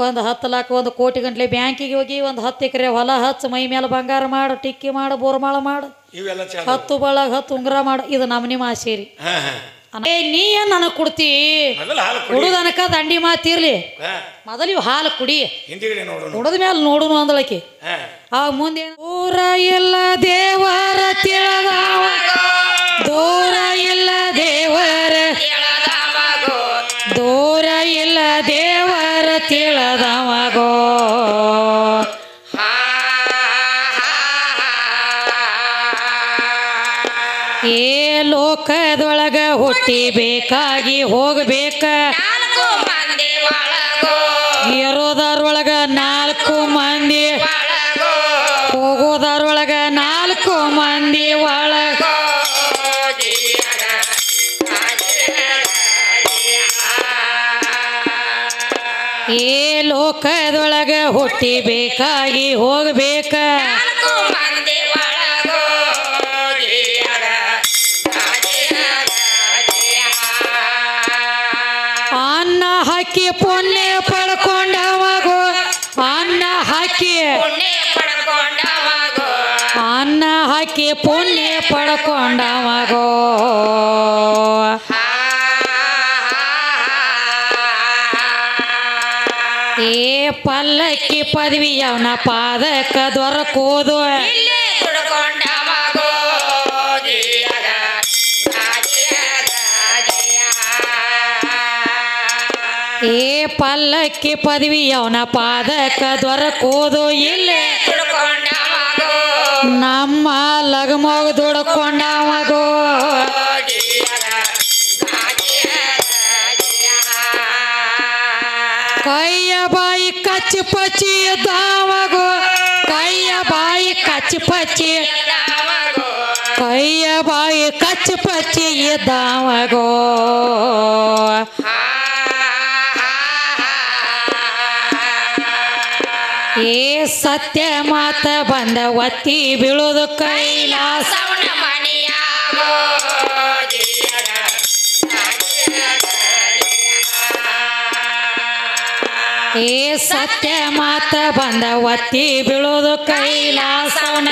ಒಂದು 10 ಲಕ್ಷ 1 ಕೋಟಿ ಗಂಟ್ಲೆ ಬ್ಯಾಂಕಿಗೆ ಹೋಗಿ ಒಂದು 10 ಎಕರೆ ಹೊಲ ಹಚ್ಚ ಮೈ ಮೇಲೆ ಬಂಗಾರ ಮಾಡು ಟಿಕ್ಕಿ ಮಾಡು ಬೋರ್ಮಾಳ ಮಾಡು ಇವೆಲ್ಲ 10 ಬಳಗ 10 ಉಂಗ್ರ ಮಾಡು ಇದು ನಮ್ಮ ನಿಮ್ಮ ಆಸೆ ನೀ ಏನ್ ನನಗೆ ಕೊಡ್ತಿ ಕುಡುದನಕ ದಂಡಿ ಮಾತಿರ್ಲಿ ಮೊದಲು ಇವು ಹಾಲು ಕುಡಿ ಕುಡದ ಮೇಲೆ ನೋಡುನು ಅಂದಳಕಿ ಆ ಮುಂದೆ ದೂರ ಇಲ್ಲ ದೇವರ ತಿಳದವ ದೂರ ಇಲ್ಲ ದೇವರ ದೂರ ಇಲ್ಲ ದೇವರ ತಿಳದವಗೋ ಏ ಲೋಕದೊಳಗ ಹುಟ್ಟಿ ಬೇಕಾಗಿ ಹೋಗಬೇಕ ಇರೋದರೊಳಗ 4 ಮಂದಿ ಹೋಗೋದರೊಳಗ 4 ಮಂದಿ ಒಳಗ ಏ ಲೋಕದೊಳಗ ಹುಟ್ಟಿ ಬೇಕಾಗಿ ಹೋಗಬೇಕ ಅನ್ನ ಹಾಕಿ ಪುಣ್ಯ ಪಡ್ಕೊಂಡವಾಗೋ ಅನ್ನ ಹಾಕಿ ಅನ್ನ ಹಾಕಿ ಪುಣ್ಯ ಪಡ್ಕೊಂಡವಾಗೋ ಏ ಪಲ್ಲಕ್ಕಿ ಪದವಿ ಅವನ ಪಾದಕ ದೊರಕೋದು ಏ ಪಲ್ಲಕ್ಕಿ ಪದವಿ ಅವನ ಪಾದಕ ದೊರಕೋದು ಇಲ್ಲೇ ನಮ್ಮ ಲಗಮೋಗ ದುಡ್ಕೊಂಡವಗೋ ಕೈಯ ಬಾಯಿ ಕಚ್ಚಿ ಪಚ್ಚಿ ಎದ್ದಾವಗೋ ಕೈಯ ಬಾಯಿ ಕಚ್ಚಿ ಪಚ್ಚಿ ಕೈಯ ಬಾಯಿ ಕಚ್ಚಿ ಪಚ್ಚಿ ಎದ್ದಾವಗೋ ಏ ಸತ್ಯ ಮಾತ ಬಂದ ಒತ್ತಿ ಬೀಳೋದು ಕೈಲಾಸ ಏ ಸತ್ಯ ಮಾತ ಬಂದ ಒತ್ತಿ ಬೀಳೋದು ಕೈಲಾಸವನ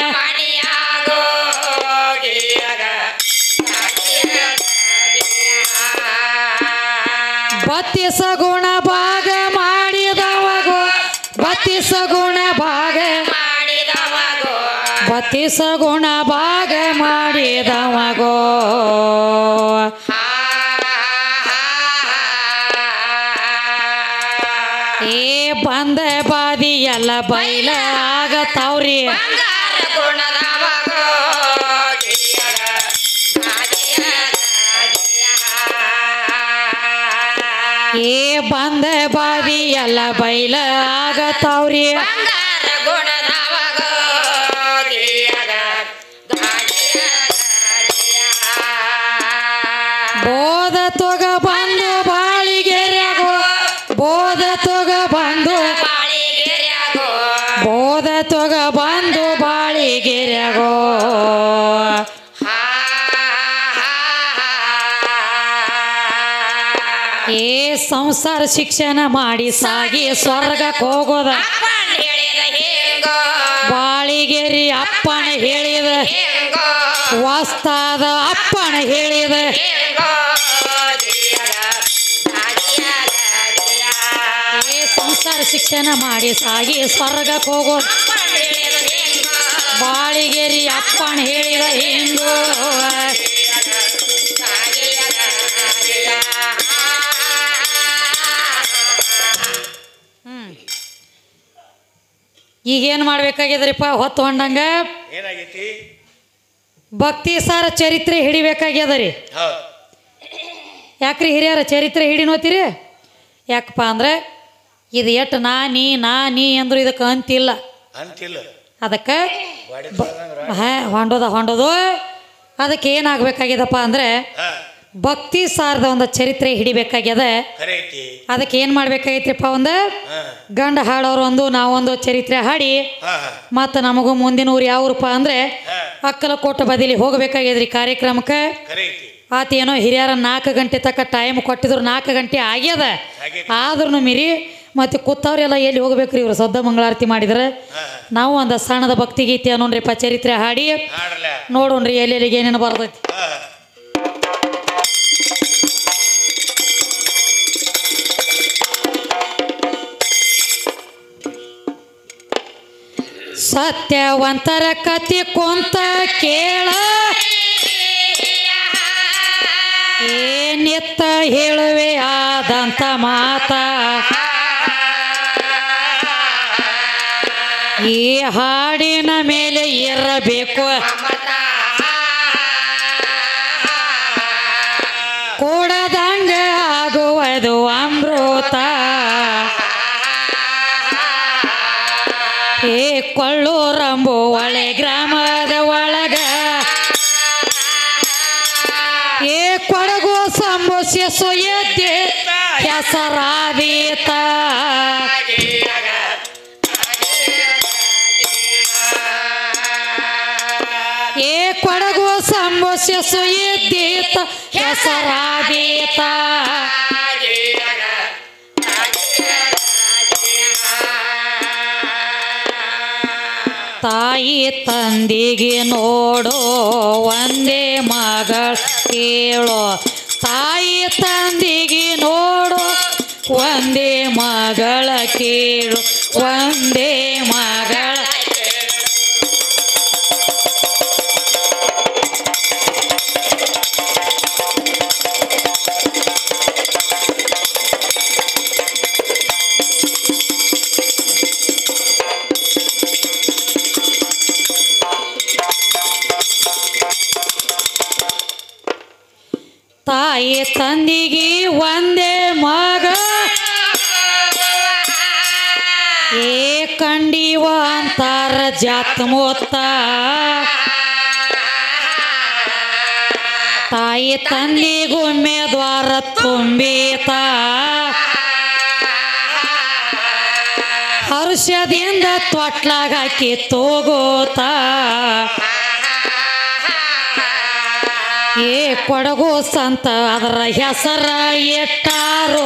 ಬತ್ತಿಸ ಗುಣ ಭಾಗ ಮಾಡಿದವಗೋ ಬತ್ತಿಸ ಗುಣ ಭಾಗ ಬತ್ತಿಸ ಗುಣ ಭಾಗ ಮಾಡಿದವಗೋ ಏ ಬಂದ ಬಾದಿ ಎಲ್ಲ ಬೈಲ ಆಗತಾವ್ರಿ ಏ ಬಂದ ಬಾದಿ ಎಲ್ಲ ಬೈಲ ಆಗತಾವ್ರಿ ಬೋಧ ತೊಗ ಬಂದು ಬಾಳಿಗೆರೆಗೋ ಬೋಧ ತೊಗ ಬಂದು ಬೋಧ ತೊಗ ಬಂದು ಬಾಳಿಗೆರೆಗೋ ಏ ಸಂಸಾರ ಶಿಕ್ಷಣ ಮಾಡಿ ಸಾಗಿ ಸ್ವರ್ಗಕ್ಕೆ ಹೋಗೋದ ಬಾಳಿಗೆರಿ ಅಪ್ಪನ ಹೇಳಿದ ವಾಸ್ತಾದ ಅಪ್ಪನ ಹೇಳಿದ ಏ ಸಂಸಾರ ಶಿಕ್ಷಣ ಮಾಡಿ ಸಾಗಿ ಸ್ವರ್ಗಕ್ಕೆ ಹೋಗೋದ ಬಾಳಿಗೆರಿ ಅಪ್ಪನ ಹೇಳಿದ ಹೆಂಗೋ ಈಗೇನು ಮಾಡ್ಬೇಕಾಗ್ಯದ್ರಿಪ್ಪ ಹೊತ್ತು ಹೊಂಡಂಗ ಭಕ್ತಿ ಸಾರ ಚರಿತ್ರೆ ಹಿಡಿಬೇಕಾಗ್ಯದ ರೀ ಯಾಕ್ರಿ ಹಿರಿಯರ ಚರಿತ್ರೆ ಹಿಡಿನೋತೀರಿ ಯಾಕಪ್ಪ ಅಂದ್ರೆ ಇದು ಎಟ್ಟು ನಾ ನೀ ಅಂದ್ರು ಇದಕ್ಕೆ ಅಂತಿಲ್ಲ ಅದಕ್ಕೆ ಹೊಂಡೋದು ಅದಕ್ಕೆ ಏನಾಗಬೇಕಾಗ್ಯದಪ್ಪ ಅಂದ್ರೆ ಭಕ್ತಿ ಸಾರದ ಒಂದು ಚರಿತ್ರೆ ಹಿಡಿಬೇಕಾಗ್ಯದ ಅದಕ್ಕೆ ಏನು ಮಾಡ್ಬೇಕಾಗೈತ್ರಿಪ್ಪ ಒಂದು ಗಂಡ ಹಾಡೋರು ಒಂದು ನಾವೊಂದು ಚರಿತ್ರೆ ಹಾಡಿ ಮತ್ತು ನಮಗೂ ಮುಂದಿನ ಊರು ಯಾವ್ರಪ್ಪ ಅಂದ್ರೆ ಅಕ್ಕಲಕೋಟ ಬದಿಲಿ ಹೋಗಬೇಕಾಗ್ಯದ್ರಿ ಕಾರ್ಯಕ್ರಮಕ್ಕೆ ಆತೇನೋ ಹಿರಿಯರ 4 ಗಂಟೆ ತಕ್ಕ ಟೈಮ್ ಕೊಟ್ಟಿದ್ರು 4 ಗಂಟೆ ಆಗ್ಯದ ಆದ್ರೂ ಮೀರಿ ಮತ್ತು ಕೂತವ್ರೆಲ್ಲ ಎಲ್ಲಿ ಹೋಗ್ಬೇಕ್ರಿ ಇವರು ಸದ್ದ ಮಂಗಳಾರತಿ ಮಾಡಿದ್ರೆ ನಾವು ಒಂದು ಸಣ್ಣದ ಭಕ್ತಿ ಗೀತೆ ಅನ್ನೋನ್ರಿಪ್ಪ ಚರಿತ್ರೆ ಹಾಡಿ ನೋಡೋಣ್ರಿ ಎಲ್ಲೆಲ್ಲಿಗೆ ಏನೇನು ಬರ್ತೈತಿ. ಸತ್ಯವಂತರ ಕತಿ ಕೊಂತ ಕೇಳ ಏನಿತ್ತ ಹೇಳುವೆ ಆದಂತ ಮಾತ ಈ ಹಾಡಿನ ಮೇಲೆ ಇರಬೇಕು ಕೂಡದಂಗ ಆಗುವುದು ಅಮೃತ ಏ ಕೊಳ್ಳೂರಂಬು ಒಳೆ ಗ್ರಾಮದ ಒಳಗ ಏ ಕೊಡಗು ಸಂಬುಸಿ ಸುಯದ್ದೆ ಹೆಸರಾದೀತ ಏ ಕೊಡಗು ಸಂಬುಸಿ ಸುಯದ್ದೀತ ಹೆಸರಾದೀತ ತಾಯಿ ತಂದಿಗೆ ನೋಡೋ ಒಂದೇ ಮಗಳ ಕೇಳೋ ತಾಯಿ ತಂದಿಗೆ ನೋಡೋ ಒಂದೇ ಮಗಳ ಕೇಳು ಒಂದೇ ಮಗಳ ತಾಯಿ ತಂದಿಗೆ ಒಂದೇ ಮಗ ಏ ಕಂಡಿವ ಅಂತಾರ ಜಾತ್ ಮೊತ್ತ ತಾಯಿ ತಂದಿಗೊಮ್ಮೆ ದ್ವಾರ ತುಂಬಿತ ಹರ್ಷದಿಂದ ತೊಟ್ಲಾಗ ಹಾಕಿ ತೋಗೋತ ಏ ಕೊಡಗು ಸಂತ ಅದರ ಹೆಸರ ಎಟ್ಟಾರು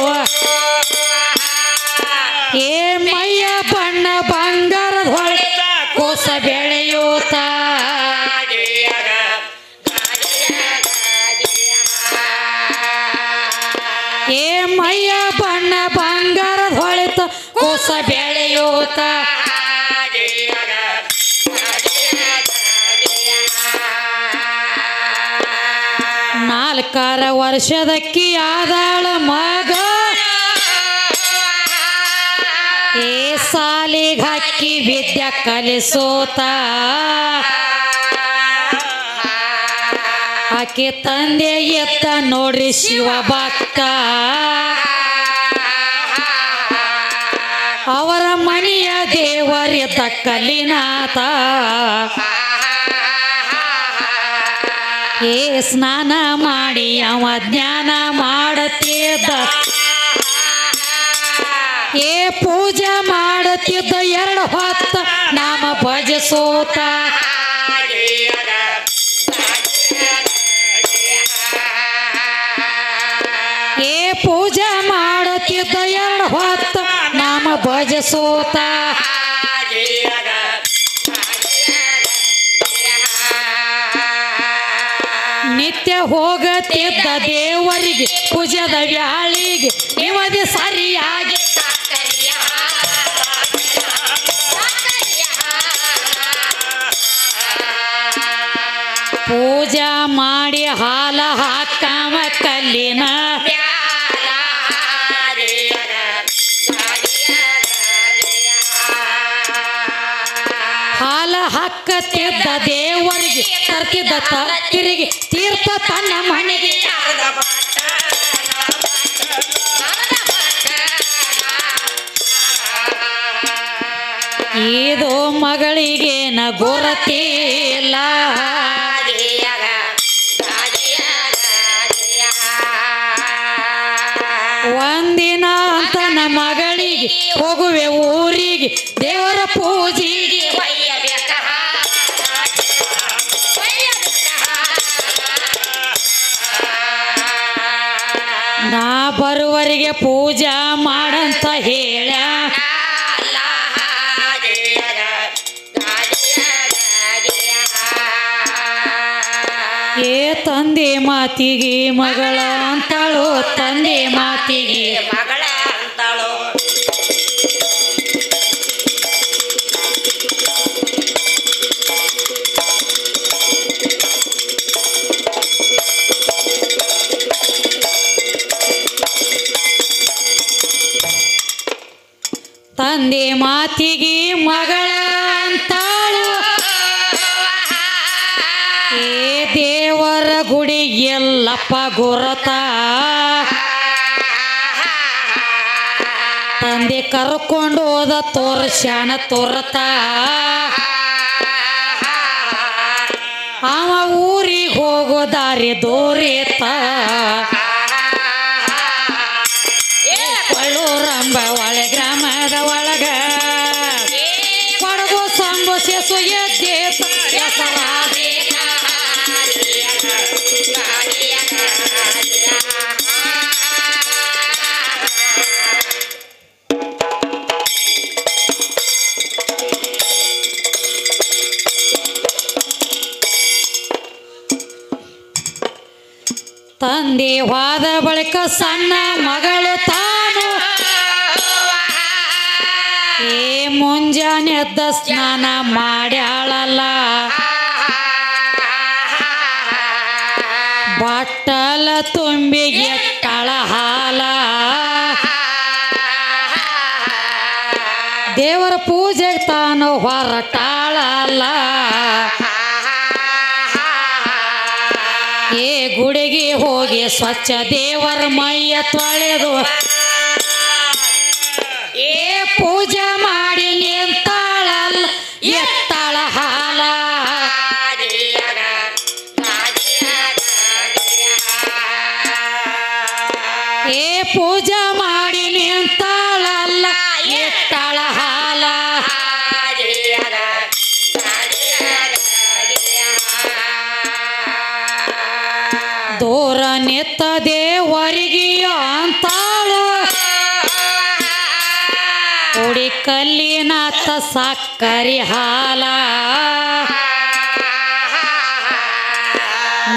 ಏ ಮೈಯ ಬಣ್ಣ ಬಂಗಾರದ ಹೊಳೆ ಕೋಸ ಬೆಳೆಯೂತ ಏ ಮೈಯ ಬಣ್ಣ ಬಂಗಾರದ ಹೊಳೆತ ಕೋಸ ಬೆಳೆಯೂತ ನಾಲ್ಕಾರ ವರ್ಷದಕ್ಕಿ ಆದಾಳ ಮಗ ಏ ಸಾಲಿಗೆ ಹಾಕಿ ವಿದ್ಯೆ ಕಲಿಸೋತ ಆಕೆ ತಂದೆ ಎತ್ತ ನೋಡ್ರಿ ಶಿವ ಭಕ್ತ ಅವರ ಮನೆಯ ದೇವರಿದ್ದ ಕಲಿನಾಥ ಏ ಸ್ನಾನ ಮಾಡಿ ಅವ ಜ್ಞಾನ ಮಾಡತಿದ್ದ ಏ ಪೂಜೆ ಮಾಡತಿದ್ದ 2 ಹೊತ್ತ ನಾಮ ಭಜಿಸೋತ ಏ ಪೂಜೆ ಮಾಡತಿದ್ದ 2 ಹೊತ್ತ ನಾಮ ಭಜಿಸೋತ ನಿತ್ಯ ಹೋಗತಿದ್ದ ದೇವರಿಗೆ ಪೂಜೆದ ವ್ಯಾಳಿಗೆ ನಿವದಿ ಸರಿಯಾಗಿ ಪೂಜಾ ಮಾಡಿ ಹಾಲ ಹಾಕವ ಕಲ್ಲಿನ ಹಾಲ ಹಾಕತಿದ್ದ ದೇವರಿಗೆ ತರ್ತಿದ್ದ ತಿರುಗಿ ತೀರ್ಥ ತನ್ನ ಮನೆಗೆ ಇದು ಮಗಳಿಗೇನ ಗೊರತಿಲ್ಲ ಒಂದಿನ ಅಂತ ನಮ್ಮ ಮಗಳಿಗೆ ಹೋಗುವೆ ಊರಿಗೆ ದೇವರ ಪೂಜೆಗೆ ನಾ ಬರುವರಿಗೆ ಪೂಜಾ ಮಾಡಂತ ಹೇಳ ಏ ತಂದೆ ಮಾತಿಗೆ ಮಗಳ ಅಂತಾಳು ತಂದೆ ಮಾತಿಗೆ ಮಗಳ ಅಂತಾಳು ತಂದೆ ಮಾತಿಗೆ ಮಗಳ ಅಂತಾಳು ಏ ದೇವರ ಗುಡಿ ಎಲ್ಲಪ್ಪ ಗುರತ ತಂದೆ ಕರ್ಕೊಂಡು ಹೋದ ತೋರ್ಸ್ಯಾನ ತೋರತ ಅವ ಊರಿಗೆ ಹೋಗೋ ದಾರಿ ದೂರೇತ ಕೊಳ್ಳೂರಂಬ ಒಳೆ ಗ್ರಾಮದ ಒಳಗ ಕೊಡಗು ಸಂಬುಸೆಸು ಎದ್ದೇತ ತಂದೆ ಹೋದ ಬಳಿಕ ಸಣ್ಣ ಮಗಳು ತಾನು ಏ ಮುಂಜಾನೆ ಎದ್ದ ಸ್ನಾನ ಮಾಡ್ಯಾಳಲ್ಲ ಬಟ್ಟಲ ತುಂಬಿ ಎಟ್ಟಳ ಹಾಲ ದೇವರ ಪೂಜೆಗೆ ತಾನು ಹೊರಟಾಳಲ್ಲ ಏ ಗುಡಿಗೆ ಹೋಗಿ ಸ್ವಚ್ಛ ದೇವರ ಮೈಯ ತೊಳೆದು ಏ ಪೂಜೆ ಮಾಡಿ ನಿಂತಾಳಲ್ಲ ಎತ್ತಾಳ ಹಾಲ ಏ ಪೂಜೆ ಮಾಡಿ ನಿಂತಾಳಲ್ಲ ಎತ್ತಾಳ ಹಾಲ ದೂರ ನಿತ್ತ ದೇವರಿಗೆ ಅಂತಾಳು ಉಡಿ ಕಲ್ಲಿನಾಥ ಸಕ್ಕರೆ ಹಾಲ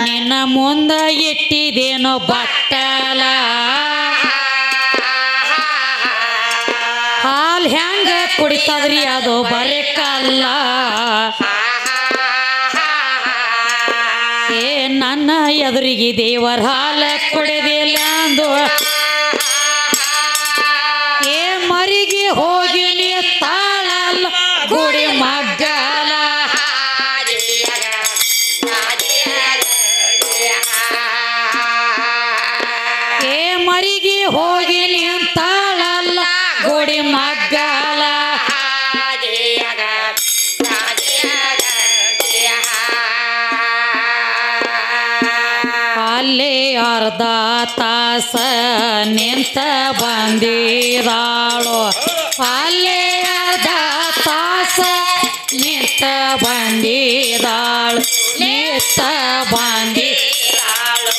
ನಿನ್ನ ಮುಂದ ಇಟ್ಟಿದೇನೋ ಬಟ್ಟಲ ಹಾಲ್ ಹೆಂಗ ಕುಡಿತದ್ರಿ ಅದು ಬರೀ ಕಲ್ಲ ಏ ನನ್ನ ಎದುರಿಗೆ ದೇವರ ಹಾಲ ಕುಡಿದಿಲ್ಲ ಅಂದು ಏ ಮರಿಗೆ ಹೋಗಿ ನೀ ತಾಳಲ್ಲ ಗುಡಿ ಮಗ್ಗಲ ಏ ಮರಿಗೆ ಹೋಗಿ ನೀ ತಾಳಲ್ಲ ಗುಡಿ ಮಗ್ಗಲ ಅಲ್ಲೇ ಅರ್ಧ ತಾಸ ನಿಂತ ಬಂದಿರಾಳು ಅಲ್ಲೇ ಅರ್ಧ ತಾಸ ನಿಂತ ಬಂದಿರಾಳು ನಿಂತ ಬಂದಿರಾಳು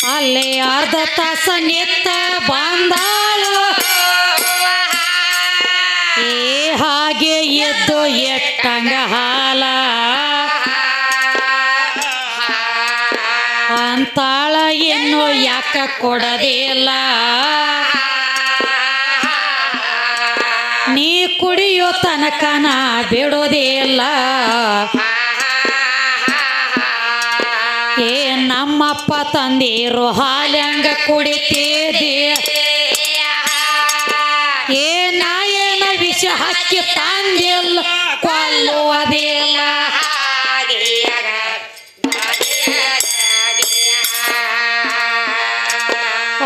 ಅಲ್ಲೇ ಅರ್ಧ ತಾಸ ನಿತ್ತ ಬಂದಾಳು ಏ ಹಾಗೆ ಎದ್ದು ಎಟ್ಟಂಗ ಹಾಲ ಅಂತಾಳ ಇನ್ನು ಯಾಕ ಕೊಡದಿಲ್ಲ ನೀ ಕುಡಿಯೋ ತನಕ ನಾ ಬಿಡೋದಿಲ್ಲ ಏ ನಮ್ಮಪ್ಪ ತಂದಿರೋ ಹಾಲ್ಯಂಗ ಕುಡಿತಿದ್ದೆ ಏ ನಾಯೇನ ವಿಷ ಹಾಕಿ ತಂದಿಲ್ಲ ಕೊಲ್ಲುವುದಿಲ್ಲ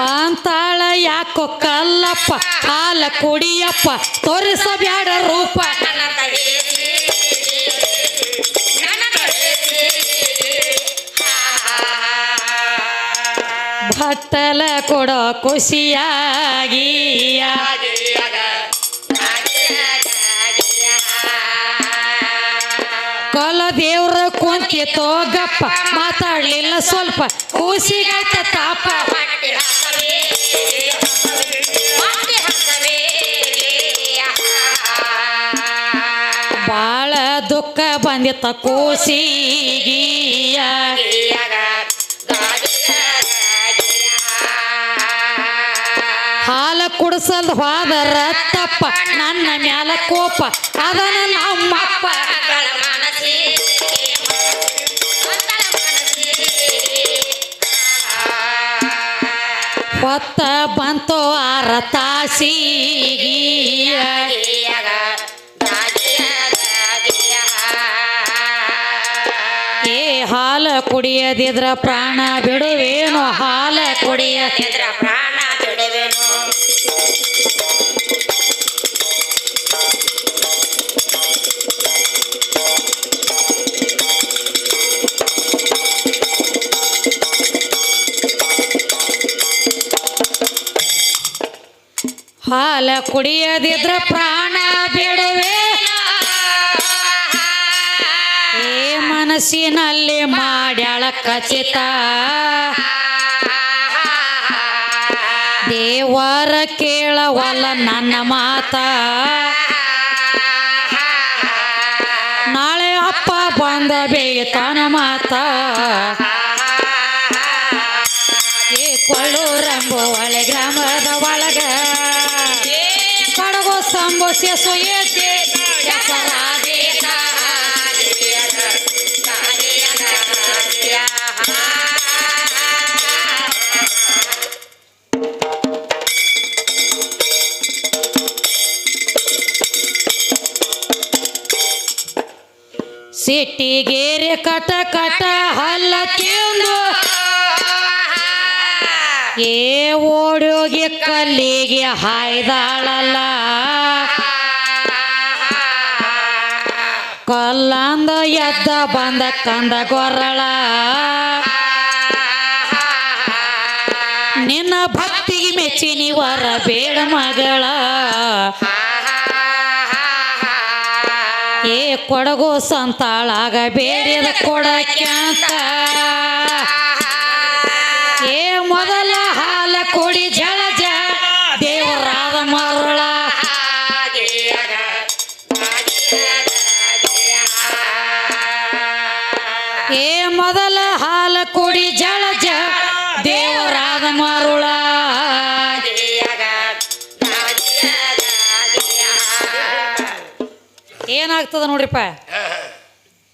ಅಂತಾಳ ಯಾಕೋ ಕಲ್ಲಪ್ಪ ಹಾಲ ಕುಡಿಯಪ್ಪ ತೋರಿಸಬ್ಯಾಡ ರೂಪ ಹಟ್ಟಲ ಕೊಡೋ ಖುಷಿಯಾಗಿ ಕೊಲ ದೇವ್ರ ಕುಂತಿತೋ ಗಪ್ಪ ಮಾತಾಡ್ಲಿಲ್ಲ ಸ್ವಲ್ಪ ಕೂಸಿಗೈತ ತಾಪ ಬಾಳ ದುಃಖ ಬಂದಿತ್ತ ಕೂಸಿಗಿಯ ಹಾಲ ಕುಡಿಸಲ್ದ ಹೋದರ ತಪ್ಪ ನನ್ನ ಮ್ಯಾಲ ಕೋಪ ಅದನ್ನ ನಮ್ಮಪ್ಪ ಹೊತ್ತ ಬಂತು ಆರ ತಾಸಿಗಿಯ ಏ ಹಾಲ ಕುಡಿಯದಿದ್ರ ಪ್ರಾಣ ಬಿಡುವೇನು ಹಾಲ ಕುಡಿಯದಿದ್ರ ಪ್ರಾಣ ಬಿಡುವೇನು ಹಾಲ ಕುಡಿಯದಿದ್ರ ಪ್ರಾಣ ಬಿಡುವೆ ಏ ಮನಸ್ಸಿನಲ್ಲಿ ಮಾಡ್ಯಾಳ ಖಚಿತ ದೇವರ ಕೇಳವಲ್ಲ ನನ್ನ ಮಾತ ನಾಳೆ ಅಪ್ಪ ಬಂದ ಬೇತಾನ ಮಾತ ಏ ಕೊಳ್ಳೂರಂಬು ಒಳೆ ಗ್ರಾಮದ ಒಳಗ ಕಡಗೋ ಸಂಬೋಸ್ಯ ಸುಯತೆ ಸಿಟ್ಟಿಗೇರೆ ಕಟ ಕಟ ಹಲ್ಲ ತಿಂದು ಏ ಓಡೋಗಿ ಕಲ್ಲಿಗೆ ಹಾಯ್ದಾಳಲ್ಲ ಕಲ್ಲಂದ ಎದ್ದ ಬಂದ ಕಂದ ಗೊರಳ ನಿನ್ನ ಭಕ್ತಿಗೆ ಮೆಚ್ಚಿ ನೀವರ ಬೇಡ ಮಗಳ ಏ ಕೊಡಗೋ ಸಂತಾಳಾಗ ಬೇಡಿದ ಕೊಡಕ್ಯಾಂತ ಏ ಮೊದಲ ಹಾಲ ಕೊಡಿ ಜಳಜ ದೇವರಾದ ಮರಳ ಏ ಮೊದಲ ಹಾಲ ಕೊಡಿ ಜಳಜ ದೇವರಾದ ಮರುಳ ಏನಾಗ್ತದ ನೋಡ್ರಿಪ್ಪ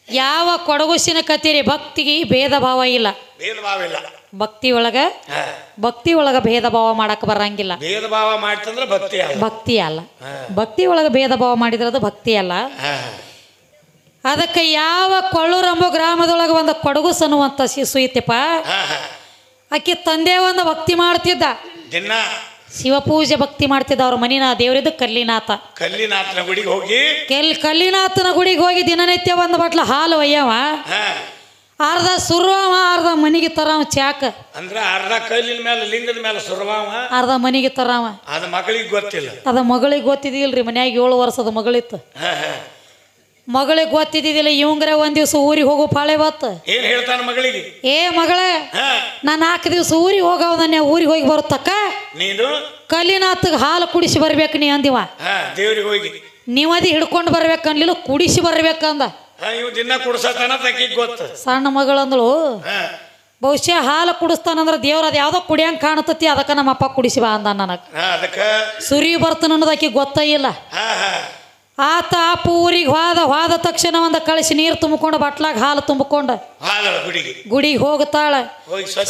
ಯಾವ ಕೊಡಗುಸಿನ ಕತೀರಿ ಭಕ್ತಿಗೆ ಭೇದ ಭಾವ ಇಲ್ಲ ಭಕ್ತಿ ಒಳಗ ಭೇದ ಭಾವ ಮಾಡಕ್ ಬರಂಗಿಲ್ಲ ಭೇದ ಭಾವ ಮಾಡ್ತಂದ್ರೆ ಭಕ್ತಿ ಅಲ್ಲ ಭಕ್ತಿ ಒಳಗ ಭೇದ ಭಾವ ಮಾಡಿದ್ರೆ ಅದು ಭಕ್ತಿ ಅಲ್ಲ ಅದಕ್ಕೆ ಯಾವ ಕೊಳ್ಳೂರಂಬ ಗ್ರಾಮದೊಳಗೆ ಒಂದು ಕೊಡಗುಸ್ ಅನ್ನುವಂಥ ಶಿಶು ಐತಿಪ್ಪ ಆಕೆ ತಂದೆ ಒಂದು ಭಕ್ತಿ ಮಾಡ್ತಿದ್ದ ದಿನ ಶಿವಪೂಜೆ ಭಕ್ತಿ ಮಾಡ್ತಿದ್ದ ಅವ್ರ ಮನಿನ ದೇವರಿದ್ದು ಕಲ್ಲಿನಾಥನ ಗುಡಿಗೆ ಹೋಗಿ ಕಲ್ಲಿನಾಥನ ಗುಡಿಗೆ ಹೋಗಿ ದಿನನಿತ್ಯ ಒಂದು ಬಟ್ಲ ಹಾಲು ಒಯ್ಯವ ಅರ್ಧ ಸುರ್ವಾವ ಅರ್ಧ ಮನಿಗೆ ತರಾವ ಚಾಕ ಅಂದ್ರ ಅರ್ಧ ಕಲ್ಲಿನ ಮೇಲೆ ಲಿಂಗದ ಮೇಲೆ ಸುರ್ವಾವ ಅರ್ಧ ಮನಿಗೆ ತರಾವ ಅದ ಮಗಳಿಗೆ ಗೊತ್ತಿಲ್ಲ ಅದ ಮಗಳಿಗೆ ಗೊತ್ತಿದಿಲ್ರಿ ಮನ್ಯಾಗ 7 ವರ್ಷದ ಮಗಳಿತ್ತು ಮಗಳಿಗೆ ಗೊತ್ತಿದ್ದಿಲ್ಲ ಇವಂಗ್ರೆ ಒಂದ್ ದಿವ್ಸ ಊರಿಗೆ ಹೋಗೋ ಪಾಳೆ ಬತ್ತು ಏನ್ ಹೇಳ್ತಾನ ಮಗಳಿಗೆ ಏ ಮಗಳೇ ನಾ 4 ದಿವ್ಸ ಊರಿಗೆ ಹೋಗವದನ್ನೇ ಊರಿಗೆ ಹೋಗಿ ಬರುತ್ತಕ್ಕ ನೀನು ಕಲ್ಲಿನಾಥಗೆ ಹಾಲು ಕುಡಿಸಿ ಬರ್ಬೇಕು ನೀ ಅಂದಿವ ದೇವ್ರಿಗೆ ಹೋಗಿ ನೀವದಿ ಹಿಡ್ಕೊಂಡು ಬರ್ಬೇಕನ್ಲಿಲ್ಲ ಕುಡಿಸಿ ಬರ್ಬೇಕಂದ ದಿನ ಕುಡಿಸತಾನ ಗೊತ್ತ ಸಣ್ಣ ಮಗಳಂದಳು ಬಹುಶಃ ಹಾಲು ಕುಡಿಸ್ತಾನಂದ್ರ ದೇವ್ರ ಅದ್ ಯಾವ್ದೋ ಕುಡಿಯಂಗ್ ಕಾಣತತಿ ಅದಕ್ಕ ನಮ್ಮಪ್ಪ ಕುಡಿಸಿ ಬಾ ಅಂದ ನನಗ ಸುರಿ ಬರ್ತಾನ ಅನ್ನೋದಕ್ಕೆ ಗೊತ್ತ ಇಲ್ಲ ಆತ ಅಪ್ಪ ಊರಿಗೆ ಹೋದ ತಕ್ಷಣ ಒಂದು ಕಳಿಸಿ ನೀರು ತುಂಬಿಕೊಂಡು ಬಟ್ಲಾಗ ಹಾಲು ತುಂಬಿಕೊಂಡು ಗುಡಿಗೆ ಹೋಗ್ತಾಳ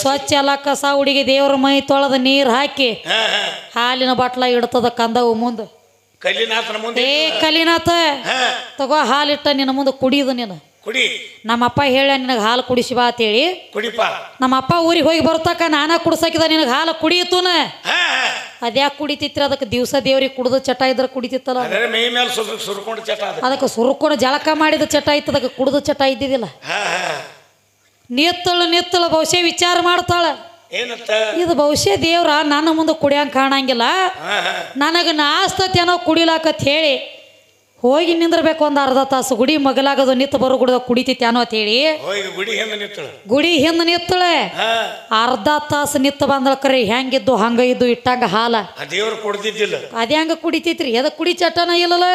ಸ್ವಚ್ಛ ಎಲ್ಲ ಕಸ ಹುಡುಗಿ ದೇವ್ರ ಮೈ ತೊಳೆದ ನೀರು ಹಾಕಿ ಹಾಲಿನ ಬಟ್ಲ ಇಡ್ತದ ಕಂದವು ಮುಂದೆ ಏ ಕಲ್ಲಿನಾಥ ತಗೋ ಹಾಲಿಟ್ಟ ನಿನ್ನ ಮುಂದೆ ಕುಡಿದು ನೀನು ನಮ್ಮಪ್ಪ ಹೇಳ ನಿನಗೆ ಹಾಲು ಕುಡಿಸಿ ಬಾ ಅಂತೇಳಿ ನಮ್ಮಪ್ಪ ಊರಿಗೆ ಹೋಗಿ ಬರ್ತಕ್ಕ ನಾನ ಕುಡ್ಸಾಕಿದ ನಿನಗೆ ಹಾಲು ಕುಡಿಯತೂನ ಅದ್ಯಾಕೆ ಕುಡಿತಿತ್ರಿ ಅದಕ್ಕೆ ದಿವಸ ದೇವ್ರಿಗೆ ಕುಡ್ದು ಚಟ ಇದ್ರೆ ಕುಡಿತಿತ್ತಲ್ಲ ಅದಕ್ಕೆ ಸುರ್ಕೊಂಡು ಜಳಕ ಮಾಡಿದ ಚಟ ಇತ್ತು ಅದಕ್ಕೆ ಕುಡ್ದು ಚಟ ಇದ್ದಿದ್ದಿಲ್ಲ ನಿತ್ತಳು ಬಹುಶಃ ವಿಚಾರ ಮಾಡ್ತಾಳ ಏನತ್ತ ಇದು ಬಹುಶಃ ದೇವ್ರ ನನ್ನ ಮುಂದೆ ಕುಡಿಯಂಗೆ ಕಾಣಂಗಿಲ್ಲ, ನನಗೆ ನಾಸ್ತತಿ ಅನ್ನೋ ಕುಡಿಲಾಕತ್ ಹೇಳಿ ಹೋಗಿ ನಿಂದಿರ್ಬೇಕು ಒಂದು ಅರ್ಧ ತಾಸು. ಗುಡಿ ಮಗಲಾಗದು ನಿತ್ತು ಬರೋ ಗುಡ್ದ ಕುಡಿತೈತಿ ಅನ್ನೋ ಅಂತ ಹೇಳಿ ಗುಡಿ ಹಿಂದ ನಿತ್ತಳೆ ಅರ್ಧ ತಾಸು ನಿತ್ತು ಬಂದಳ್ಕರಿ ಹೆಂಗಿದ್ದು ಹಂಗ ಇದ್ದು ಇಟ್ಟಂಗ ಹಾಲ ದೇವ್ರು ಕೊಡ್ತಿದ್ದಿಲ್ಲ. ಅದ ಹೆಂಗ ಕುಡಿತೈತ್ರಿ, ಅದ ಕುಡಿ ಚಟನ ಇಲ್ಲಲ್ಲ.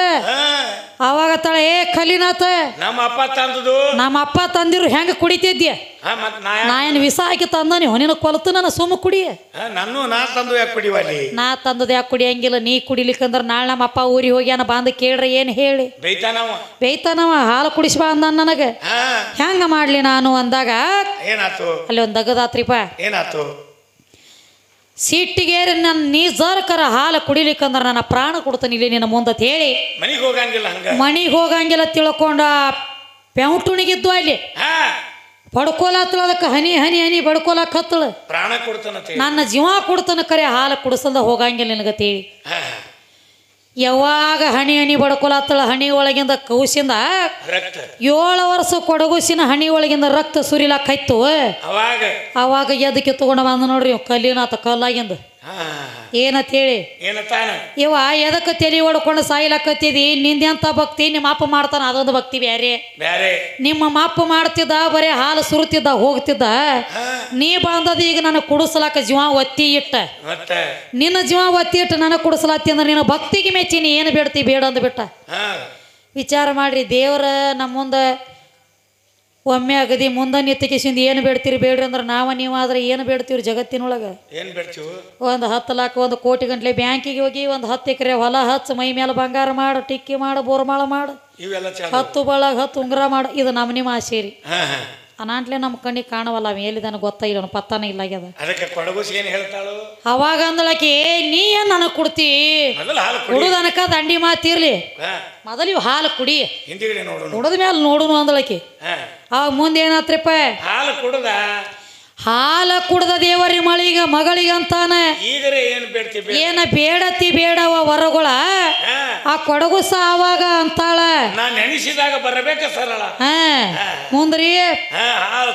ಅವಾಗ ತಳೆ ಕಲಿನಾಥ ನಮ್ಮ ಅಪ್ಪ ತಂದದು, ನಮ್ಮ ಅಪ್ಪ ತಂದಿರು ಹೆಂಗ ಕುಡಿತಿದ್ಯ? ನಾ ಏನು ವಿಷ ಹಾಕಿ ತಂದನಿ ಹೊನಿನ ಕೊಲತು ನನ್ನ ಸುಮ್ಮ ಕುಡಿ. ನಾ ತಂದು ಯಾಕೆ ಕುಡಿವಲ್ಲಿ? ನಾ ತಂದದ ಯಾಕೆ ಕುಡಿಯಂಗಿಲ್ಲ? ನೀ ಕುಡಿಲಿಕ್ಕಂದ್ರ ನಾಳೆ ನಮ್ಮ ಅಪ್ಪ ಊರಿಗೆ ಹೋಗ್ಯಾನ ಬಂದು ಕೇಳ್ರಿ ಏನು ಹೇಳಿ ಬೈತಾನವ. ಹಾಲು ಕುಡಿಸ್ಬಾ ಅಂದ ನನಗೆ. ಹೆಂಗ ಮಾಡ್ಲಿ ನಾನು ಅಂದಾಗ ಏನಾತು? ಅಲ್ಲಿ ಒಂದು ದಗದಾತ್ರಿಪ. ಏನಾತು? ಸಿಟ್ಟಿಗೇರಿ ನನ್ನ ನೀ ಜರ್ಕರ ಹಾಲು ಕುಡಿಲಿಕ್ಕಂದ್ರ ನನ್ನ ಪ್ರಾಣ ಕೊಡ್ತಾನೆ ಇಲ್ಲಿ ನಿನ್ನ ಮುಂದೆ ಹೇಳಿ ಮನಿಗೆ ಹೋಗಂಗಿಲ್ಲ ತಿಳ್ಕೊಂಡ ಪೆಂಟುಣಿಗಿದ್ದು ಅಲ್ಲಿ ಬಡ್ಕೋಲತ್ತಳ. ಅದಕ್ಕೆ ಹನಿ ಹನಿ ಹನಿ ಬಡ್ಕೋಲಕ್ ಹತ್ತಳ. ಪ್ರಾಣ ಕೊಡ್ತಾನ, ನನ್ನ ಜೀವ ಕೊಡ್ತಾನ ಕರೆ ಹಾಲು ಕುಡಿಸಲ್ದ ಹೋಗಂಗಿಲ್ಲ ನಿನಗತ್ತೇಳಿ. ಯಾವಾಗ ಹನಿ ಹನಿ ಬಡ್ಕೊಲತ್ತಳ, ಹಣಿ ಒಳಗಿಂದ ಕೌಸಿಂದ 7 ವರ್ಷ ಕೊಡಗುಸಿನ ಹಣಿ ಒಳಗಿಂದ ರಕ್ತ ಸುರಿಲಾಕೈತು. ಅವಾಗ ಎದ್ದು ಕಿತ್ತುಕೊಂಡು ಬಂದ ನೋಡ್ರಿ ಕಲ್ಲಿನಾತ ಕಲ್ಲಾಗಿಂದ. ಏನತ್ ಹೇಳಿ ಇವ ಎದಕ್ಕೆ ತಲೆ ಹೊಡ್ಕೊಂಡು ಸಾಯ್ಲಾಕತ್ತಿದಿ? ನಿಂದೆಂತ ಭಕ್ತಿ ನಿಮ್ಮ ಅಪ್ಪ ಮಾಡ್ತಾನ, ಅದೊಂದು ಭಕ್ತಿ ಬ್ಯಾರೆ. ನಿಮ್ಮ ಅಪ್ಪ ಮಾಡ್ತಿದ್ದ ಬರೀ ಹಾಲು ಸುರುತ್ತಿದ್ದ ಹೋಗ್ತಿದ್ದ. ನೀ ಬಂದದ ಈಗ ನನಗೆ ಕುಡಿಸ್ಲಾಕ ಜೀವ ಒತ್ತಿ ಇಟ್ಟ, ನಿನ್ನ ಜೀವ ಒತ್ತಿ ಇಟ್ಟು ನನಗೆ ಕುಡಿಸ್ಲಾತಿ ಅಂದ್ರೆ ನಿನ್ನ ಭಕ್ತಿಗೆ ಮೆಚ್ಚಿ ನೀ ಏನು ಬೇಡ್ತಿ ಬೇಡ ಅಂದ್ಬಿಟ್ಟ. ವಿಚಾರ ಮಾಡ್ರಿ, ದೇವ್ರ ನಮ್ಮ ಮುಂದೆ ಒಮ್ಮೆ ಅಗದಿ ಮುಂದೆ ನಿತ್ತಿಕಿಸಿಂದ ಏನು ಬೇಡ್ತೀರಿ ಬೇಡ್ರಿ ಅಂದ್ರೆ ನೀವಾದ್ರೆ ಏನು ಬೇಡ್ತೀವ್ರಿ ಜಗತ್ತಿನೊಳಗೆ? ಒಂದು 10 ಲಕ್ಷ 1 ಕೋಟಿ ಗಂಟ್ಲೆ ಬ್ಯಾಂಕಿಗೆ ಹೋಗಿ ಒಂದು 10 ಎಕರೆ ಹೊಲ ಹಚ್ಚ, ಮೈ ಮೇಲೆ ಬಂಗಾರ ಮಾಡು, ಟಿಕ್ಕಿ ಮಾಡು, ಬೋರ್ಮಾಳ ಮಾಡು, 10 ಬಳಗ 10 ಉಂಗುರ ಮಾಡು. ಇದು ನಮ್ಮ ಆಸೆ ರೀ. ಅನಾಂಟ್ಲೆ ನಮ್ಮ ಕಣ್ಣಿಗೆ ಕಾಣವಲ್ಲ, ಅವ ಎಲ್ಲಿದಾನ ಗೊತ್ತಾಗಿಲ್ಲ, ಪತ್ತಾನ ಇಲ್ಲ ಆಗ್ಯದ. ಅವಾಗ ಅಂದಳಕಿ ನೀ ಏನ್ ನನಗೆ ಕೊಡ್ತಿ? ಕುಡುದನಕ ದಂಡಿ ಮಾತಿರ್ಲಿ, ಮೊದಲು ಇವ್ ಹಾಲು ಕುಡಿ, ಕುಡದ ಮೇಲೆ ನೋಡುನು ಅಂದಳಕಿ. ಅವಾಗ ಮುಂದೆ ಏನಾತ್ರಿಪ್ಪ? ಹಾಲು ಕುಡ್ದ ದೇವರಿ ಮಳಿಗ ಮಗಳಿಗಂತಾನ ಏನ ಬೇಡತಿ ಬೇಡವ ವರಗಳ ಆ ಕೊಡಗುಸ ಅವಾಗ ಅಂತಾಳ ನೆನೆಸಿದಾಗ ಬರಬೇಕ ಸರಳ. ಮುಂದ್ರಿ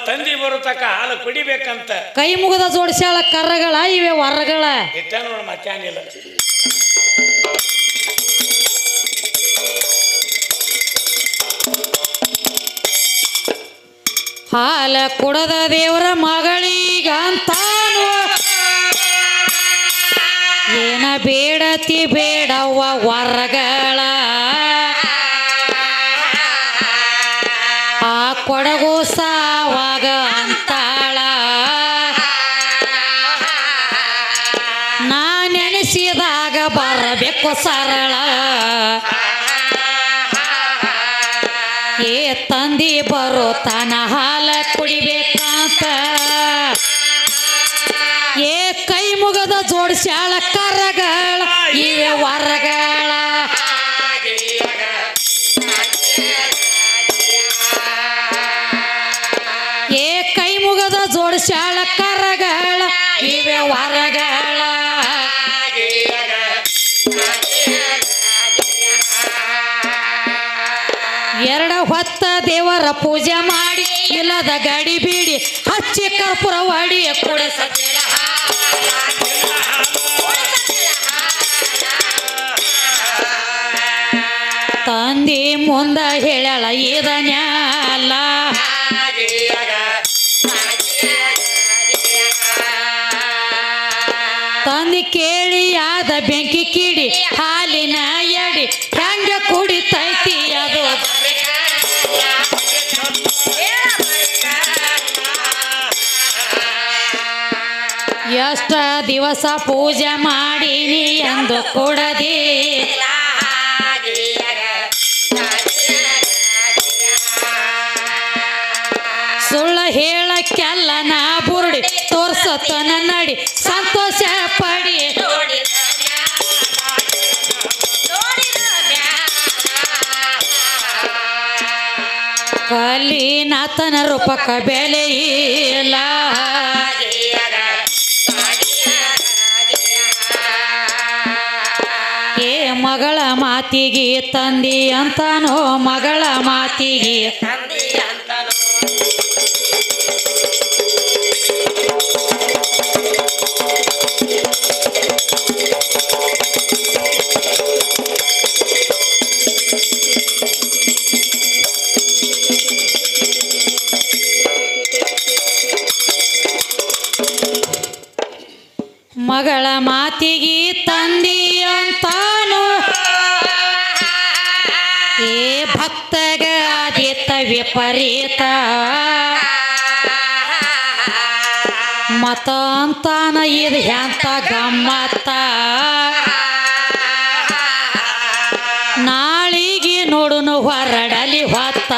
ತಂದಿ ಬರುತ್ತಕ ಹಾಲು ಕುಡಿಬೇಕಂತ ಕೈ ಮುಗದ ಜೋಡಿಸ್ಯಾಳ ಕರ್ರಗಳ ಇವೆ ವರಗಳ ಇಟ್ಟ ನೋಡ ಮತ್ತಾನಿಲ್ಲ. ಹಾಲ ಕುಡದ ದೇವರ ಮಗಳಿಗಂತಾನು ಏನ ಬೇಡತಿ ಬೇಡವ್ವ ವರಗಳ ಆ ಕೊಡಗು ಸಾವಾಗ ಅಂತಾಳ ನಾ ನೆನೆಸಿದಾಗ ಬರಬೇಕು ಸರಳ. ಏ ತಂದಿ ಬರೋ ತನ ಹಾಲ ಕುಡಿಬೇಕಂತ ಏ ಕೈ ಮುಗದ ಜೋಡಿಸ್ಯಾಳ ಕರಗಳ ಇವೆ ವರಗಳ. ಏ ಕೈ ಮುಗದ ಜೋಡಿಸ್ಯಾಳ ಕರಗಳ ಇವೆ ವರಗಳ. ಹೊತ್ತ ದೇವರ ಪೂಜೆ ಮಾಡಿ ಇಲ್ಲದ ಗಡಿ ಬೀಡಿ ಹಚ್ಚಿ ಕರ್ಪೂರ ವಾಡಿ ಕುಡಿಸ ತಂದಿ ಮುಂದ ಹೇಳಳ ಇದನ್ಯಲ್ಲ ತಂದಿ ಕೇಳಿ ಯಾದ ಬೆಂಕಿ ಕಿಡಿ ಹಾಲಿನ ಎಡಿ ಹೆಂಗ ಕುಡಿತೈತಿ ಅದು ಎಷ್ಟ ದಿವಸ ಪೂಜೆ ಮಾಡೀನಿ ಎಂದು ಕೊಡದಿ ಸುಳ್ಳ ಹೇಳಕ್ಕೆಲ್ಲ ನಾ ಬುರುಡಿ ತೋರ್ಸತನ ನಡಿ ಸಂತೋಷ ಪಡಿ ಕಲಿನಾಥನ ರೂಪಕ ಬೆಲೆ ಇಲ್ಲ ಏ ಮಗಳ ಮಾತಿಗೆ ತಂದಿ ಅಂತಾನೋ ಮಗಳ ಮಾತಿಗೆ ತಂದಿ ಅಂತಾನೋ ಮಗಳ ಮಾತಿಗೆ ತಂದಿ ಅಂತಾನು ಏ ಭಕ್ತಗ ಆದಿತ ವಿಪರೀತ ಮತ ಅಂತಾನ ಇದು ಎಂತ ಗಮ್ಮತ್ತ ನಾಳಿಗೆ ನೋಡುನು ಹೊರಡಲಿ ಹೊತ್ತ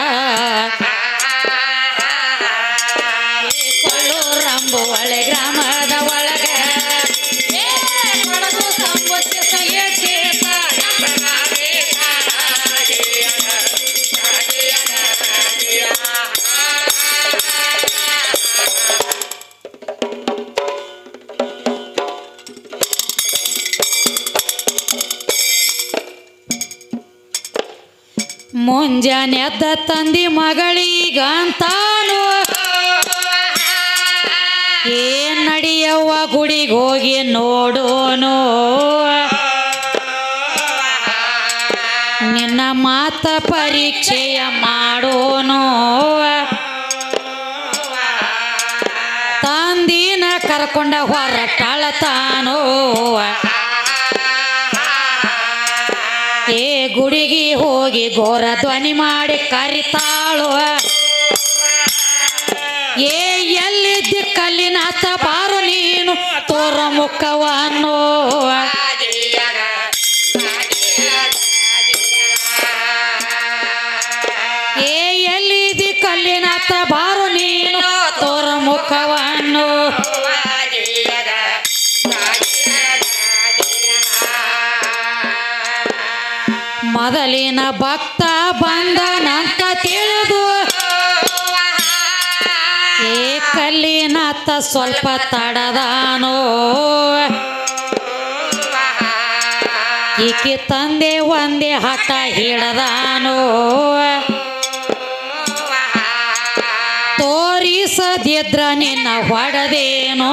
ಕೊಳ್ಳೂರಂಬು ಒಳೆ ಗ್ರಾಮದ ಒಳಗ ಕೊಡಗು ಸಂಬಂಧಿಸ ಏಕೇತ ಮುಂಜಾನೆ ಎದ್ದ ತಂದಿ ಮಗಳಿಗಂತಾನು ಏನ್ ನಡಿಯವ್ವ ಗುಡಿಗೆ ಹೋಗಿ ನೋಡೋನು ನಿನ್ನ ಮಾತ ಪರೀಕ್ಷೆಯ ಮಾಡೋನು ತಂದಿನ ಕರ್ಕೊಂಡ ಹೊರಟಾಳತಾನೋ ಏ ಗುಡಿಗೆ ಹೋಗಿ ಘೋರ ಧ್ವನಿ ಮಾಡಿ ಕರಿತಾಳು ಏ ಎಲ್ಲಿದ್ದಿ ಕಲ್ಲಿನಾಥ ಬಾರು ನೀನು ತೋರ ಮುಖವನ್ನು ಏ ಎಲ್ಲಿದ್ದಿ ಕಲ್ಲಿನಾಥ ಬಾರು ನೀನು ತೋರ ಮುಖವನ್ನು ಮೊದಲಿನ ಭಕ್ತ ಬಂದನಂತ ತಿಳಿದು ಏ ಕಲ್ಲಿನಾಥ ಸ್ವಲ್ಪ ತಡದಾನೋ ಈಕೆ ತಂದೆ ಒಂದೇ ಹಠ ಹಿಡದಾನೋ ತೋರಿಸದಿದ್ರ ನಿನ್ನ ಹೊಡೆದೇನೋ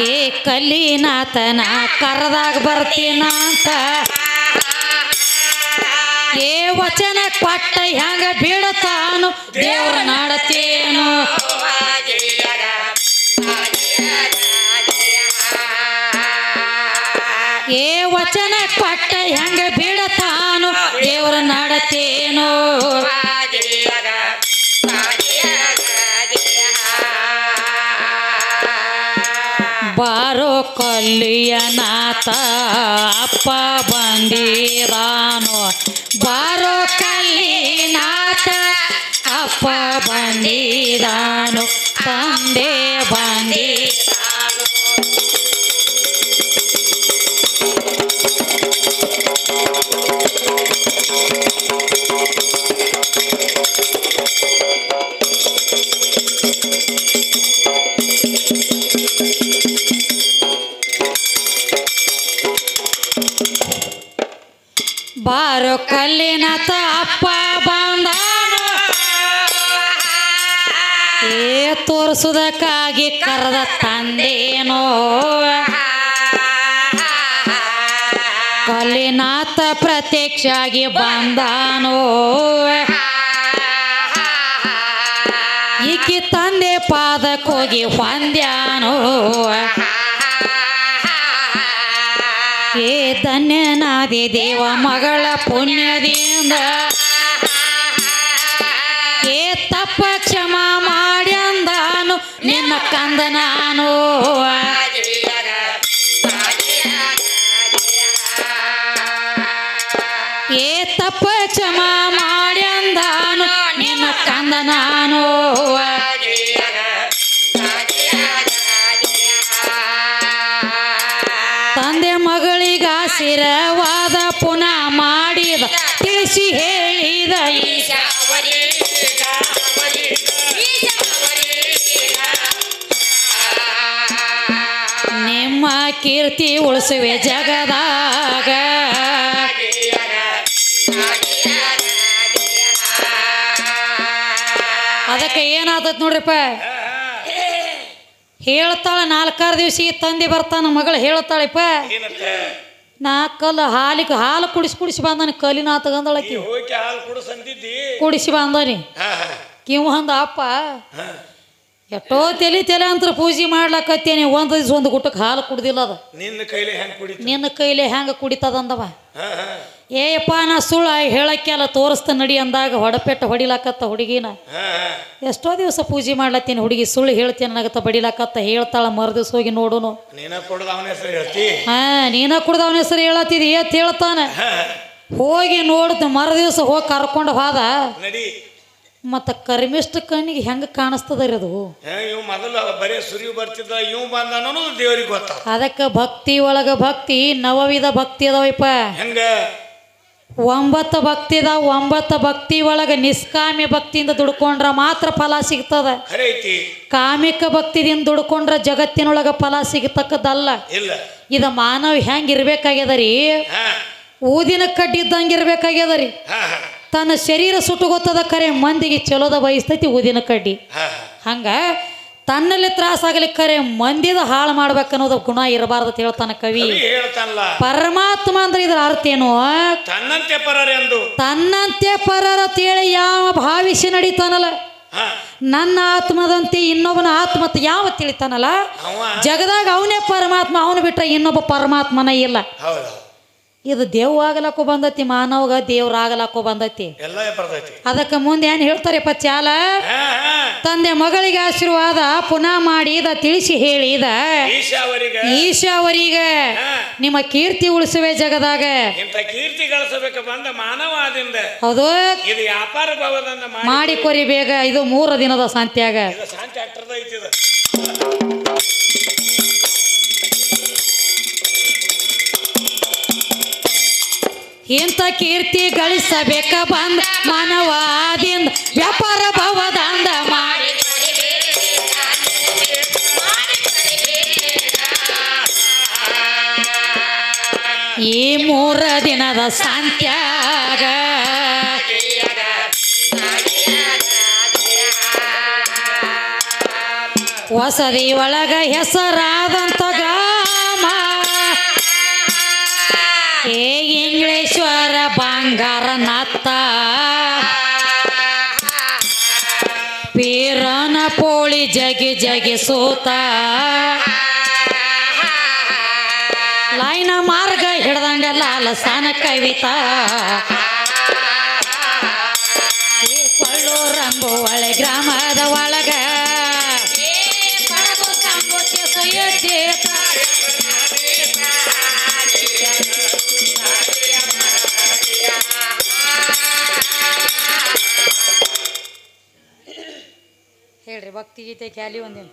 ಏ ಕಲ್ಲಿನಾಥನ ಕರೆದಾಗ ಬರ್ತೀನಂತ ಏ ವಚನ ಕೊಟ್ಟ ಹೆಂಗ ಬೀಳತಾನು ದೇವ್ರ ನಾಡತೇನು ಏ ವಚನ ಕೊಟ್ಟ ಹೆಂಗ ಬೀಳತಾನು ದೇವ್ರ ನಾಡತೇನು ಬಾರೋ ಕಲ್ಲಿಯನಾಥ ಅಪ್ಪ ಬಂದಿರಾನು ಬಾರೋ ಕಲ್ಲಿನಾಥ ಅಪ್ಪ ಬಂದಿರಾನು ತಂದೆ ಬಂದಿರಾನು ಬಾರೋ ಕಲ್ಲಿನಾಥ ಅಪ್ಪ ಬಂದಾನು ಏ ತೋರಿಸುವುದಕ್ಕಾಗಿ ಕರೆದ ತಂದೇನೋ ಕಲ್ಲಿನಾಥ ಪ್ರತ್ಯಕ್ಷಾಗಿ ಬಂದಾನೋ ಈಕಿ ತಂದೆ ಪಾದಕ್ಕೋಗಿ ಹೊಂದ್ಯಾನೋ ಏ ಧನ್ಯನಾದಿ ದೇವ ಮಗಳ ಪುಣ್ಯದಿಂದ ಏ ತಪ್ಪ ಕ್ಷಮ ಮಾಡಿ ಅಂದಾನು ನಿನ್ನ ಕಂದ ನಾನು ಏ ತಪ್ಪ ಕ್ಷಮ ಮಾಡಿ ಅಂದಾನು ನಿನ್ನ ಕಂದ ನಾನು ತಂದೆ ಮಗಳಿಗ ಆಶೀರ್ವಾದ ಪುನಃ ಮಾಡಿದ ತಿಳಿಸಿ ಹೇಳಿದ ನಿಮ್ಮ ಕೀರ್ತಿ ಉಳಿಸುವೆ ಜಗದಾಗ ಅದಕ್ಕೆ ಏನಾದತ್ ನೋಡ್ರಿಪ್ಪ ಹೇಳ್ತಾಳ 4-6 ದಿವಸ ತಂದೆ ಬರ್ತಾನ ಮಗಳು ಹೇಳ್ತಾಳಿಪ್ಪ ನಾ ಕಲ್ಲು ಹಾಲು ಕುಡಿಸಿ ಬಂದಾನಿ ಕಲ್ಲಿನಾಥ ಗಂದಳಕಿ ಕುಡಿಸಿ ಬಂದಾನಿ ಕಿವ್ ಅಂದ ಅಪ್ಪ ಎಷ್ಟೋ ತಲೆ ಅಂತ ಪೂಜೆ ಮಾಡ್ಲಕತ್ತೇನೆ ಒಂದು ದಿವ್ಸ ಒಂದು ಗುಟ್ಟಕ್ಕೆ ಹಾಲು ಕುಡ್ದಿಲ್ಲ ಅದು ನಿನ್ನ ಕೈಲಿ ಹೆಂಗೆ ಕುಡಿ ನಿನ್ನ ಕೈಲಿ ಹೆಂಗೆ ಕುಡಿತದಂದವ ಏಯಪ್ಪ ನಾ ಸುಳ್ಳು ಹೇಳಕ್ಕೆಲ್ಲ ತೋರಿಸ್ತ ನಡಿ ಅಂದಾಗ ಹೊಡಪೆಟ್ಟು ಹೊಡಿಲಾಕತ್ತ ಹುಡುಗಿನ ಎಷ್ಟೋ ದಿವಸ ಪೂಜೆ ಮಾಡ್ಲತ್ತೀನಿ ಹುಡುಗಿ ಸುಳ್ಳು ಹೇಳ್ತೀನಿ ಅನ್ನಗತ್ತ ಬಡಿಲಾಕತ್ತ ಹೇಳ್ತಾಳ ಮರುದಿವ್ಸ ಹೋಗಿ ನೋಡುನು ನೀನ ಕುಡ್ದ ಅವನ ಹೆಸರು ಹೇಳ್ತಿ ನೀನ ಕುಡ್ದ ಅವನ ಹೆಸರು ಹೇಳತ್ತಿದಿ ಏತ್ ಹೇಳ್ತಾನೆ ಹೋಗಿ ನೋಡ್ತ ಮರುದಿವ್ಸ ಹೋಗಿ ಕರ್ಕೊಂಡು ಹೋದ ನಡಿ ಮತ್ತು ಕರ್ಮಿಷ್ಟ ಕಣ್ಣಿಗೆ ಹೆಂಗೆ ಕಾಣಿಸ್ತದ ಅದು ಇವ್ ಮೊದಲು ಬರೀ ಸುರಿವು ಬರ್ತಿದ್ದ ಇವ್ ಬಂದ ಅನ್ನೋದು ದೇವ್ರಿಗೆ ಗೊತ್ತ ಅದಕ್ಕೆ ಭಕ್ತಿ ಒಳಗ ಭಕ್ತಿ ನವವಿಧ ಭಕ್ತಿ ಅದಾವಪ್ಪ ಹೆಂಗ 9 ಭಕ್ತಿ ಅದಾವ 9 ಭಕ್ತಿ ಒಳಗ ನಿಷ್ಕಾಮ್ಯ ಭಕ್ತಿಯಿಂದ ದುಡ್ಕೊಂಡ್ರ ಮಾತ್ರ ಫಲ ಸಿಗ್ತದ ಖರೆ ಐತಿ ಕಾಮಿಕ ಭಕ್ತಿದಿಂದ ದುಡ್ಕೊಂಡ್ರ ಜಗತ್ತಿನೊಳಗ ಫಲ ಸಿಗತಕ್ಕದ್ದಲ್ಲ ಇಲ್ಲ ಇದ ಮಾನವ ಹೆಂಗ್ ಇರ್ಬೇಕಾಗ್ಯದರಿ ಊದಿನ ಕಡ್ಡಿ ಇದ್ದಂಗೆ ಇರ್ಬೇಕಾಗ್ಯದರಿ ತನ್ನ ಶರೀರ ಸುಟ್ಟು ಗೊತ್ತದ ಖರೆ ಮಂದಿಗೆ ಚಲೋದ ಬಯಸ್ತೈತಿ ಊದಿನ ಕಡ್ಡಿ ಹಂಗ ತನ್ನಲ್ಲಿ ತ್ರಾಸಾಗಲಿ ಖರೆ ಮಂದಿದ ಹಾಳು ಮಾಡ್ಬೇಕನ್ನೋದು ಗುಣ ಇರಬಾರ್ದು ಅಂತ ಹೇಳ್ತಾನ ಕವಿ ಹೇಳ್ತಾನಲ್ಲ ಪರಮಾತ್ಮ ಅಂದ್ರೆ ಇದ್ರ ಅರ್ಥ ಏನು ತನ್ನಂತೆ ಪರರೆಂದು ತನ್ನಂತೆ ಪರರ ತೇಳಿ ಯಾವ ಭಾವಿಸಿ ನಡೀತಾನಲ್ಲ ನನ್ನ ಆತ್ಮದಂತೆ ಇನ್ನೊಬ್ಬನ ಆತ್ಮತ ಯಾವ ತಿಳಿತಾನಲ್ಲ ಜಗದಾಗ ಅವನೇ ಪರಮಾತ್ಮ ಅವನು ಬಿಟ್ರೆ ಇನ್ನೊಬ್ಬ ಪರಮಾತ್ಮನೇ ಇಲ್ಲ ಇದು ದೇವ್ ಆಗಲಕ್ಕೂ ಬಂದೈತಿ ಮಾನವಗ ದೇವ್ರಾಗಲಕ್ಕೂ ಬಂದೈತಿ ಅದಕ್ಕೆ ಮುಂದೆ ಏನ್ ಹೇಳ್ತಾರಪ್ಪ ಚಾಲ ತಂದೆ ಮಗಳಿಗೆ ಆಶೀರ್ವಾದ ಪುನಃ ಮಾಡಿ ಇದ ತಿಳಿಸಿ ಹೇಳಿದ ಈಶಾವರಿಗ ನಿಮ್ಮ ಕೀರ್ತಿ ಉಳಿಸುವೆ ಜಗದಾಗ ಕೀರ್ತಿ ಗಳಿಸಬೇಕ ಬಂದ ಮಾನವಾದಿಂದ ಹೌದು ಇದು ವ್ಯಾಪಾರ ಭಾವದಿಂದ ಮಾಡಿಕೊರಿ ಬೇಗ ಇದು 3 ದಿನದ ಶಾಂತಿಯಾಗ ಇಂಥ ಕೀರ್ತಿ ಗಳಿಸಬೇಕ ಬಂದ ಮಾನವಾದಿಂದ ವ್ಯಾಪಾರ ಭವದಂದ ಮಾಡಿ ಈ 3 ದಿನದ ಶಾಂತ್ಯಾಗ ವಸದಿ ಒಳಗ ಹೆಸರಾದಂತ ಗ್ರಾಮ ಇಂಗ್ಲೇಶ್ವರ ಬಂಗಾರನಾಥ ಪೀರನ ಪೋಳಿ ಜಗಿ ಜಗಿ ಸೂತ ಲೈನ ಮಾರ್ಗ ಹಿಡ್ದಂಗ ಲಾಲಸಾನ ಕವಿತಾ ಕೊಳ್ಳೂರಂಬು ಒಳೆ ಗ್ರಾಮದ ಒಳಗ ಹೇಳ್ರಿ ಭಕ್ತಿ ಗೀತೆ ಕ್ಯಾಲಿ ಒಂದೇನು